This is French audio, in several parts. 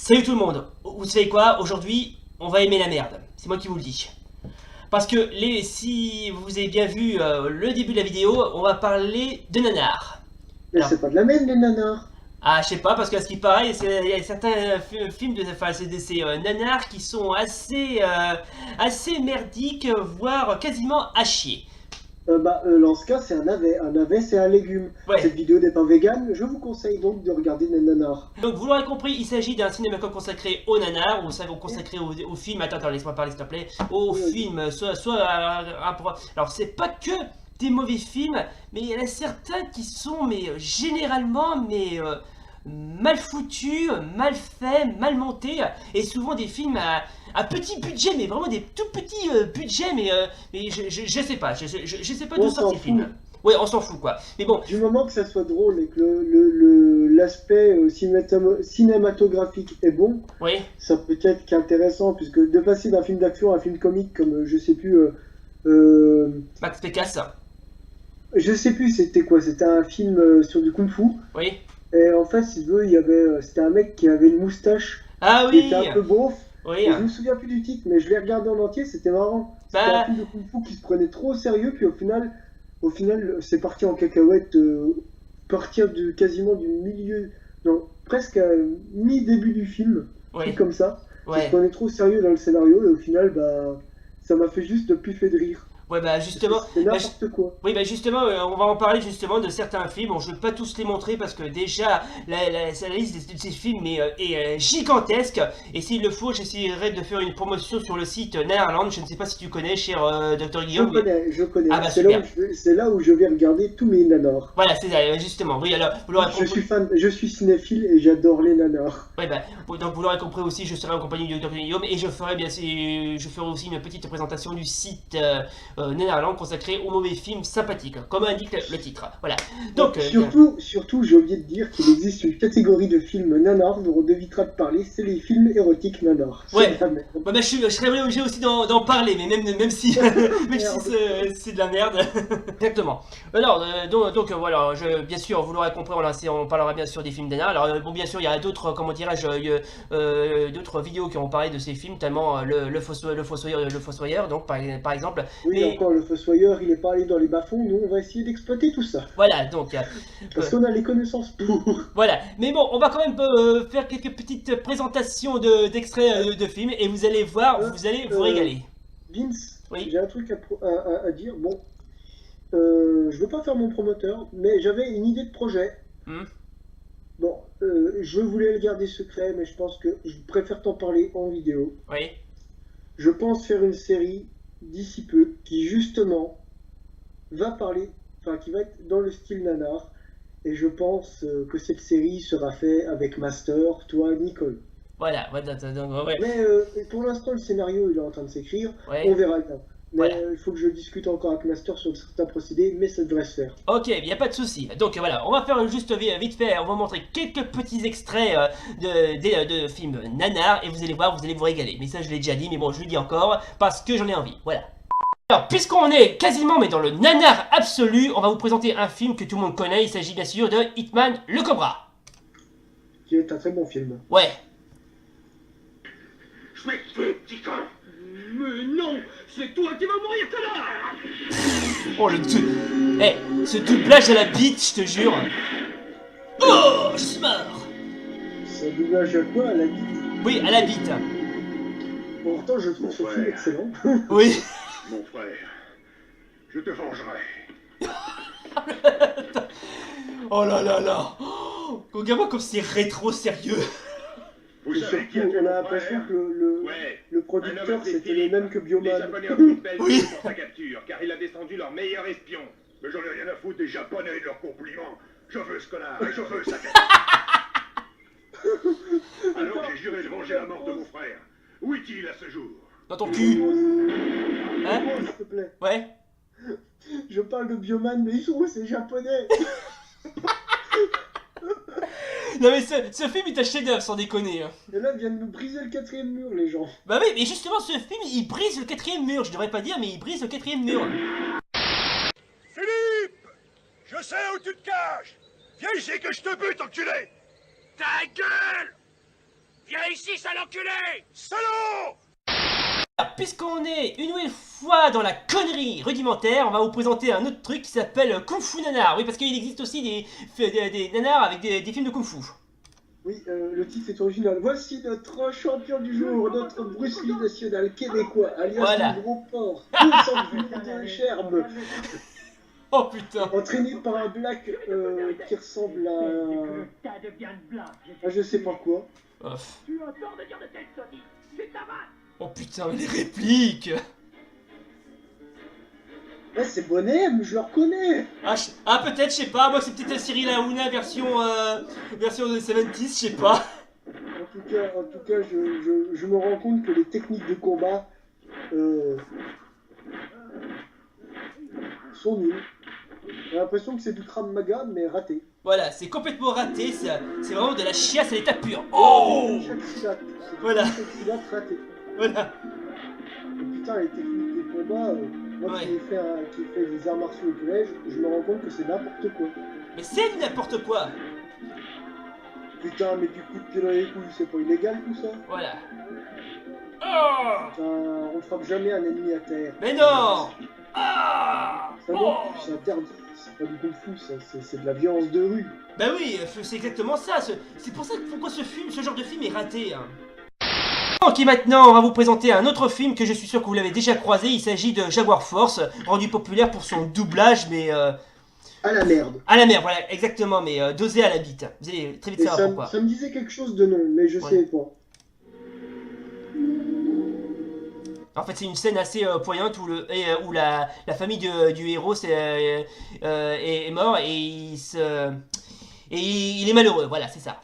Salut tout le monde. Vous savez quoi? Aujourd'hui, on va aimer la merde. C'est moi qui vous le dis. Parce que si vous avez bien vu le début de la vidéo, on va parler de nanars. Mais Alors, c'est pas de la merde, les nanars. je sais pas, parce qu'à ce qui paraît, il y a certains films enfin, c'est ces nanars qui sont assez merdiques, voire quasiment à chier. Dans ce cas, c'est un navet. Un navet, c'est un légume. Ouais. Cette vidéo n'est pas végane, je vous conseille donc de regarder les nanars. Donc vous l'aurez compris, il s'agit d'un cinéma consacré au nanar, ou ça va consacré au film. Attends, laisse-moi parler s'il te plaît. Au Oui, film, alors c'est pas que des mauvais films, mais il y en a certains qui sont généralement mal foutus, mal faits, mal montés, et souvent des films à petit budget, mais vraiment des tout petits budgets, mais je sais pas, je sais pas d'où On sortent s'en ces fout. films. Ouais, on s'en fout quoi. Mais bon, Du moment que ça soit drôle et que l'aspect cinématographique est bon, oui, ça peut être qu'intéressant, puisque de passer d'un film d'action à un film comique comme, Max Pécasse, je sais plus c'était quoi, c'était un film sur du kung-fu, oui. et en fait, si tu veux, c'était un mec qui avait une moustache, Ah qui était oui, un peu beauf. oui. Et je me souviens plus du titre, mais je l'ai regardé en entier, c'était marrant. C'était un Bah, film de kung-fu qui se prenait trop au sérieux, puis au final, c'est parti en cacahuète, partir quasiment du milieu, non, presque à mi-début du film, truc oui, comme ça. Ça se ouais. prenait trop au sérieux dans le scénario, et au final, ça m'a fait juste puffer de rire. Ouais, bah Parce que justement, c'était bah, n'importe quoi. oui, bah justement, on va en parler justement de certains films. Bon, je vais pas tous les montrer parce que déjà, la liste de ces films est gigantesque. Et s'il le faut, j'essaierai de faire une promotion sur le site Nanarland. Je ne sais pas si tu connais, cher Dr Je Guillaume. connais, je Ah connais. bah super. C'est là où je vais regarder tous mes nanars. Voilà, c'est ça, justement. Oui, alors, vous l'aurez Je compris. suis fan, je suis cinéphile et j'adore les nanars. Ouais, bah, donc vous l'aurez compris aussi, je serai en compagnie du Dr Guillaume et je ferai bien sûr, je ferai aussi une petite présentation du site Nanarland consacré aux mauvais films sympathiques, comme indique le titre. Voilà. Donc, Surtout, j'ai oublié de dire qu'il existe une catégorie de films nanars dont on évitera de parler, c'est les films érotiques nanars. C'est ouais. de la merde. Ouais, bah, je serais obligé aussi d'en parler, mais même si, même si Merde. c'est de la merde. Exactement. Alors, voilà, bien sûr, vous l'aurez compris, on parlera bien sûr des films d'Anna. Alors, bon, bien sûr, il y a d'autres, comment dirais-je, d'autres vidéos qui ont parlé de ces films, tellement le Fossoyeur, donc par exemple. Oui, Mais encore le fossoyeur, il est pas allé dans les bas-fonds, nous on va essayer d'exploiter tout ça. voilà, donc. Parce qu'on a les connaissances pour. Voilà, mais bon, on va quand même faire quelques petites présentations d'extraits de films et vous allez voir, Euh, vous allez vous euh, régaler. Vince, Oui. j'ai un truc à dire. Bon, je veux pas faire mon promoteur, mais j'avais une idée de projet. Hmm. Bon, je voulais le garder secret, mais je pense que je préfère t'en parler en vidéo. Oui. Je pense faire une série d'ici peu qui justement va parler, enfin qui va être dans le style nanar. Et je pense que cette série sera faite avec Master, toi, Nicole. Voilà, ouais, Mais pour l'instant, le scénario il est en train de s'écrire. On ouais, verra bien. Mais voilà. il faut que je discute encore avec Master sur certains procédés, mais ça devrait se faire. Ok, il n'y a pas de souci. Donc voilà, on va faire juste vite fait, on va montrer quelques petits extraits de films nanar et vous allez voir, vous allez vous régaler. Mais ça, je l'ai déjà dit, mais bon, je le dis encore parce que j'en ai envie. Voilà. Alors, puisqu'on est quasiment mais dans le nanar absolu, on va vous présenter un film que tout le monde connaît. Il s'agit bien sûr de Hitman le Cobra. Qui est un très bon film. Ouais. Je m'excuse, petit con. Mais non, c'est toi qui vas mourir, connard. Oh ce doublage à la bite, je te jure. Oh, je suis mort. C'est un doublage à quoi à la bite. Oui, à la bite. Pourtant, je trouve ce film excellent. Oui. Mon frère, je te vengerai. Oh là là là. Regarde-moi comme c'est rétro sérieux. Vous Et savez qui a surtout, tué on a mon l'impression frère que Ouais. le Un homme producteur, appelé c'était le Philippe. même que Les Bioman. Japonais ont pris une belle Oui. vie pour sa capture, car il a descendu leur meilleur espion. Mais j'en ai rien à foutre des Japonais et de leurs compliments. Je veux ce connard et je veux sa capture. Alors j'ai juré de venger la mort de mon frère. Où est-il à ce jour? Dans ton cul. Hein? S'il te plaît. Ouais. Je parle de Bioman, mais ils sont où ces japonais? Non mais ce film est un chef-d'œuvre sans déconner. Hein. Et là, viennent nous briser le quatrième mur, les gens. Bah oui, mais justement ce film il brise le quatrième mur. Je devrais pas dire, mais il brise le quatrième mur. Philippe! Je sais où tu te caches! Viens ici que je te bute, enculé! Ta gueule! Viens ici, sale enculé! Salaud! Puisqu'on est une nouvelle fois dans la connerie rudimentaire, on va vous présenter un autre truc qui s'appelle Kung Fu Nanar. Oui, parce qu'il existe aussi des nanars avec des films de Kung Fu. Oui, le titre est original. Voici notre champion du jour, notre Bruce Lee national québécois, alias Voilà. le gros porc, 200 de gerbe, Oh putain. entraîné par un black qui ressemble à... Ah, je sais pas quoi. Ouf. Tu as tort de dire de telles sottises! Tu t'avances! Oh putain, mais les répliques. Ouais, c'est Bonhomme, je le reconnais. Ah peut-être, je sais pas, moi c'est peut-être Cyril Hanouna version de 70s, je sais pas. En tout cas, je me rends compte que les techniques de combat sont nulles. J'ai l'impression que c'est du Krav Maga, mais raté. Voilà, c'est complètement raté, c'est vraiment de la chiasse à l'état pur. Oh Chaque silat, c'est Voilà. chaque silat raté. Voilà. Et putain, les techniques de combat, moi Ouais. qui ai fait des arts martiaux au collège, je me rends compte que c'est n'importe quoi. Mais c'est n'importe quoi. Putain, mais du coup de pied dans les couilles, c'est pas illégal tout ça? Voilà. Oh Putain, on frappe jamais un ennemi à terre. Mais non. Ah Ça non Oh plus, c'est interdit. C'est pas du kung fu, ça, c'est de la violence de rue. Bah oui, c'est exactement ça. C'est pour ça que pourquoi ce genre de film est raté. Hein. Ok, maintenant on va vous présenter un autre film que je suis sûr que vous l'avez déjà croisé. Il s'agit de Jaguar Force, rendu populaire pour son doublage, mais À la merde. à la mer, voilà, exactement, mais dosé à la bite. Vous allez très vite Et savoir pourquoi. ça me disait quelque chose de non, mais je Ouais. sais pas. En fait, c'est une scène assez poignante où la famille du héros est mort et il est malheureux. Voilà, c'est ça.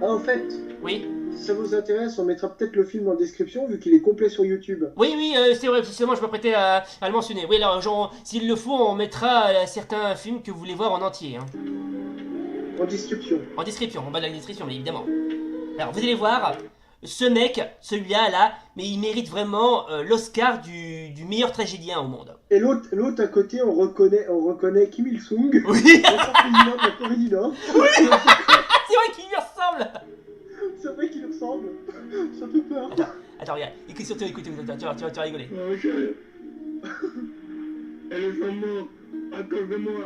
Ah, en fait, Oui, si ça vous intéresse, on mettra peut-être le film en description vu qu'il est complet sur YouTube. oui, c'est vrai. Justement, je m'apprêtais à le mentionner. Oui, alors, genre, s'il le faut, on mettra certains films que vous voulez voir en entier. Hein. En description. En description, en bas de la description, mais évidemment. Alors, vous allez voir. Ce mec, celui-là, là, mais il mérite vraiment l'Oscar du meilleur tragédien au monde. Et l'autre à côté, on reconnaît Kim Il-sung, Oui, le président de la Corée du Nord. c'est vrai qu'il lui ressemble. C'est vrai qu'il ressemble. Ça fait peur. Attends, regarde, écoute, surtout, écoute, tu vas rigoler. Elles sont mortes à cause de moi.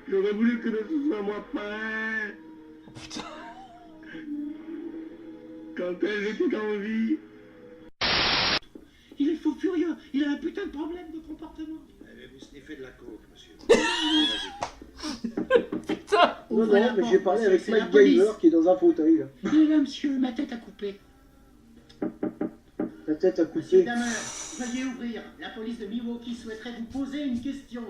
J'aurais voulu que ce soit moi pareil. Oh putain. Quand elles étaient en vie. Il est fou furieux, il a un putain de problème de comportement. Avez-vous sniffé de la coke, monsieur? Putain. Non, Ouvrez non, la mais porte, j'ai parlé monsieur, avec c'est la Mike Giver police. qui est dans un fauteuil. Là. Il est là, monsieur, ma tête a coupé. La tête à Monsieur couper. Damer, veuillez ouvrir. La police de Milwaukee souhaiterait vous poser une question.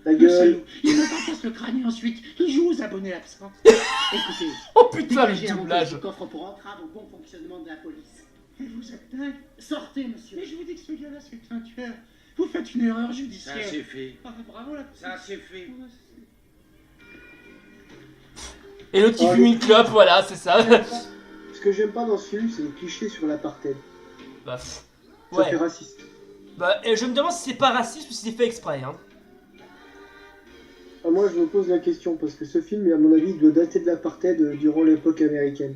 Ta Le gueule. salaud, il me tasse le crâne et ensuite, il joue aux abonnés absents. Écoutez, Oh putain, dégagez le avant que doublage. ce coffre pour entrave au bon fonctionnement de la police. Et vous êtes dingue. Sortez, monsieur. Mais je vous dis que ce gars-là, c'est un tueur. Vous faites une erreur Ça judiciaire. c'est fait. Ah, bravo, la Ça c'est fait. Et l'autre qui Oh, fume le- une clope, voilà, c'est ça. Ce que j'aime pas dans ce film, c'est les clichés sur l'apartheid. Bah, pff, Ça fait ouais. raciste. Bah, je me demande si c'est pas raciste ou si c'est fait exprès, hein. Ah, moi, je me pose la question parce que ce film, à mon avis, il doit dater de l'apartheid durant l'époque américaine.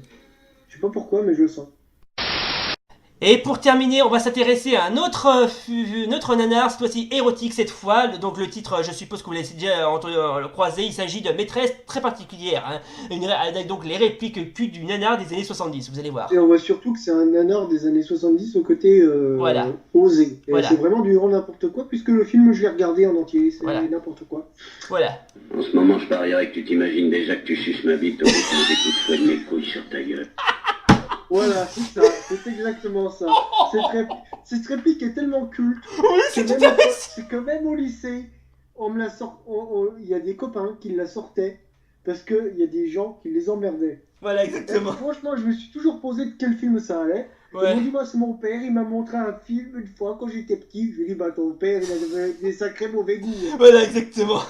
Je sais pas pourquoi, mais je le sens. Et pour terminer, on va s'intéresser à un autre nanar, cette fois-ci érotique cette fois. Donc le titre, je suppose que vous l'avez déjà entendu croiser, il s'agit de Maîtresse très particulière. Hein. Avec donc les répliques cul du nanar des années 70, vous allez voir. Et on voit surtout que c'est un nanar des années 70 au côté Voilà. osé. Et Voilà. c'est vraiment du grand n'importe quoi, puisque le film, je l'ai regardé en entier. C'est Voilà. n'importe quoi. Voilà. En ce moment, je parierais que tu t'imagines déjà que tu suces ma bite au rythme des coups de fouet de mes couilles sur ta gueule. Voilà, c'est ça. C'est exactement ça. Cette réplique est tellement culte. Oui, c'est que tout même à fait. c'est que même au lycée, on me la sort, il y a des copains qui la sortaient parce qu'il y a des gens qui les emmerdaient. Voilà, Et exactement. franchement, je me suis toujours posé de quel film ça allait. Ils Ouais. m'ont dit, moi, c'est mon père, il m'a montré un film une fois quand j'étais petit. Je lui ai dit, bah, ton père, il avait des sacrés mauvais goûts. Voilà, exactement.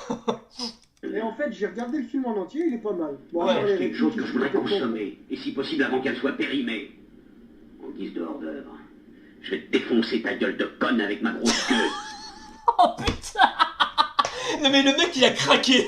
Et en fait, j'ai regardé le film en entier, il est pas mal. Bon, Ouais, à part les C'est une chose que je voudrais répliques, consommer, et si possible avant qu'elle soit périmée. En guise de hors-d'œuvre, je vais te défoncer ta gueule de conne avec ma grosse queue. Oh putain. Non mais le mec il a craqué.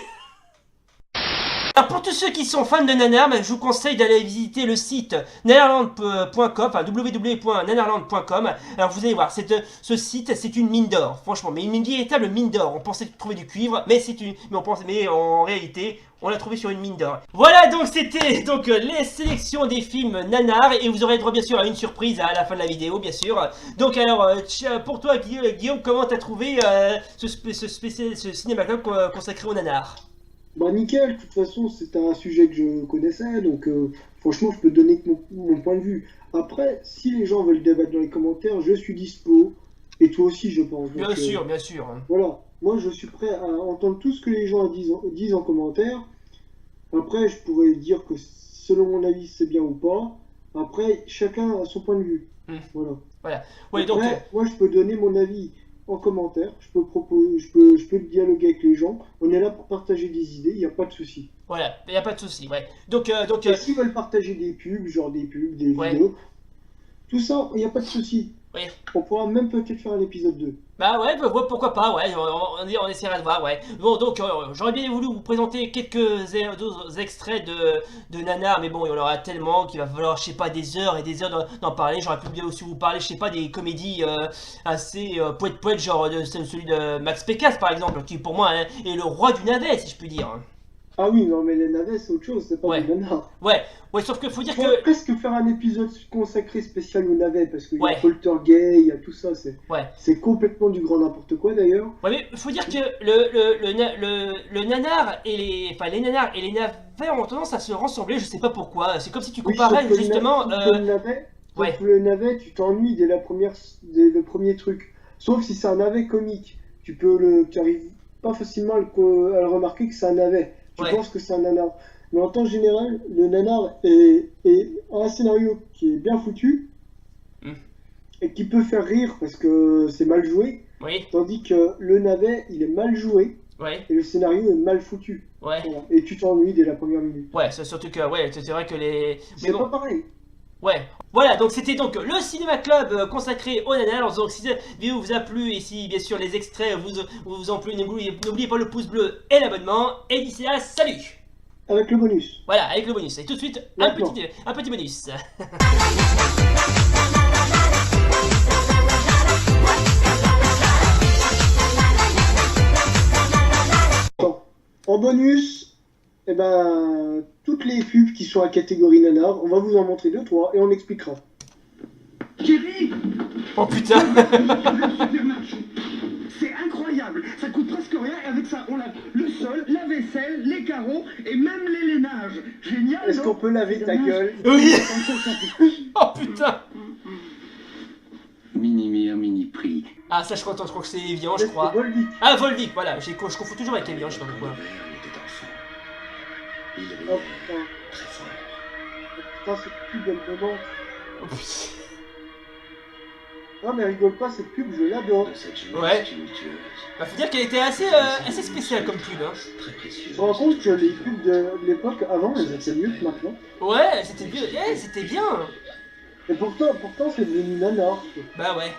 Alors pour tous ceux qui sont fans de nanar, je vous conseille d'aller visiter le site nanarland.com, enfin www.nanarland.com. Alors vous allez voir, ce site c'est une mine d'or, franchement, mais une véritable mine d'or. On pensait trouver du cuivre, mais en réalité on l'a trouvé sur une mine d'or. Voilà, donc c'était donc les sélections des films nanar, et vous aurez droit bien sûr à une surprise à la fin de la vidéo, bien sûr. Donc alors, pour toi Guillaume, comment t'as trouvé ce cinéma club consacré au nanar? Bah nickel, de toute façon c'est un sujet que je connaissais, donc franchement je peux donner que mon point de vue. Après, si les gens veulent débattre dans les commentaires, je suis dispo, et toi aussi je pense. Donc, Bien sûr. Voilà, moi je suis prêt à entendre tout ce que les gens disent en commentaire. Après je pourrais dire que selon mon avis c'est bien ou pas. Après chacun a son point de vue. Voilà. Ouais, Après, donc, moi je peux donner mon avis en commentaire, je peux dialoguer avec les gens, on est là pour partager des idées, il n'y a pas de souci. voilà, il n'y a pas de souci, ouais. Donc, Et s'ils veulent partager des pubs, des vidéos, tout ça, il n'y a pas de souci. Ouais. On pourra même peut-être faire un épisode 2. Bah ouais, pourquoi pas, ouais, on essaiera de voir, ouais. Bon, donc, j'aurais bien voulu vous présenter quelques extraits de nanar, mais bon, il y en aura tellement qu'il va falloir, je sais pas, des heures et des heures d'en parler. J'aurais pu bien aussi vous parler, je sais pas, des comédies assez poète, genre celui de Max Pécasse, par exemple, qui pour moi est le roi du navet, si je puis dire. Ah oui, non mais les navets c'est autre chose, c'est pas des nanars. Ouais, sauf qu'il faut dire Faut que... presque faire un épisode consacré spécial aux navets, parce qu'il y a Ouais. Poltergeist, il y a tout ça, Ouais. c'est complètement du grand n'importe quoi d'ailleurs. Ouais, mais faut dire que le nanar et les nanars et les navets ont tendance à se ressembler, je sais pas pourquoi. C'est comme si tu comparais sauf que justement. le navet, tu t'ennuies dès le premier truc. Sauf si c'est un navet comique, tu arrives pas facilement à le remarquer que c'est un navet. Tu penses que c'est un nanar. Mais en temps général, le nanar est un scénario qui est bien foutu et qui peut faire rire parce que c'est mal joué. Oui. Tandis que le navet, il est mal joué et le scénario est mal foutu. Ouais. Voilà. Et tu t'ennuies dès la première minute. Ouais, c'est surtout que c'est vrai que les. C'est pas pareil. Ouais. Voilà, donc c'était donc le Cinéma Club consacré au nanar. Alors, donc si cette vidéo vous a plu et si bien sûr les extraits vous ont plu, n'oubliez pas le pouce bleu et l'abonnement. Et d'ici là, salut! Avec le bonus. Voilà, avec le bonus. Et tout de suite, un petit bonus. En bonus, toutes les pubs qui sont à catégorie nanar, on va vous en montrer 2-3 et on expliquera. Thierry, Oh putain! le supermarché, c'est incroyable, ça coûte presque rien et avec ça on lave le sol, la vaisselle, les carreaux et même les lainages. Génial. Est-ce qu'on peut laver ta gueule? Oui! Oh putain! Mini prix. Ah, ça je crois que c'est Evian, je crois. Volvic. Ah, Volvic, voilà. Je confonds toujours avec Evian, je sais pas pourquoi. Il Oh riait putain. très fort. Putain, cette pub elle me manque. Oh, putain. Non mais rigole pas, cette pub je l'adore. De cette jeunesse Ouais. tumultueuse. Bah, faut dire qu'elle était assez spéciale comme pub, hein. Très précieuse. Tu te rends compte que les pubs de l'époque avant elles étaient mieux que maintenant. Ouais, c'était bien. C'était bien. Et pourtant c'est devenu nanar. Bah ouais.